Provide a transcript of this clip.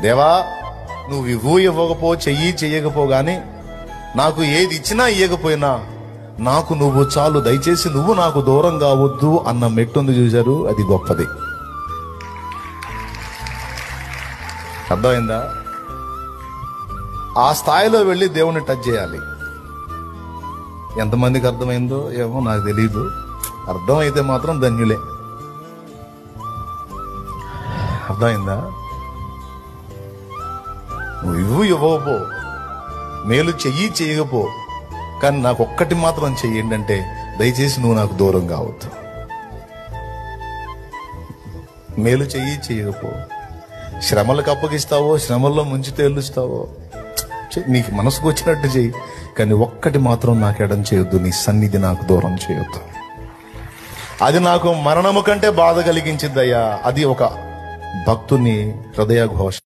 దేవా, నువ్వు ఇవ్వకపో, చెయ్యకపో గాని నాకు ఏది ఇచ్చినా ఇయ్యకపోయినా నాకు నువ్వు చాలు, దయచేసి నువ్వు నాకు దూరం కావద్దు అన్న మెట్టుంది చూశారు, అది గొప్పది. అర్థమైందా? ఆ స్థాయిలో వెళ్ళి దేవుణ్ణి టచ్ చేయాలి. ఎంతమందికి అర్థమైందో ఏమో నాకు తెలియదు, అర్థమైతే మాత్రం ధన్యులే. అర్థమైందా? నువ్వు ఇవ్వకపో, మేలు చెయ్యకపో, కానీ నాకు ఒక్కటి మాత్రం చెయ్యండి అంటే దయచేసి నువ్వు నాకు దూరం కావద్దు. మేలు చెయ్యకపో, శ్రమలకు అప్పగిస్తావో, శ్రమల్లో ముంచి తేలుస్తావో, నీకు మనసుకు వచ్చినట్టు చెయ్యి, కానీ ఒక్కటి మాత్రం నాకు ఎడం చేయొద్దు, నీ సన్నిధి నాకు దూరం చేయొద్దు. అది నాకు మరణము కంటే బాధ కలిగించిద్దయ్యా. అది ఒక భక్తుని హృదయ ఘోష.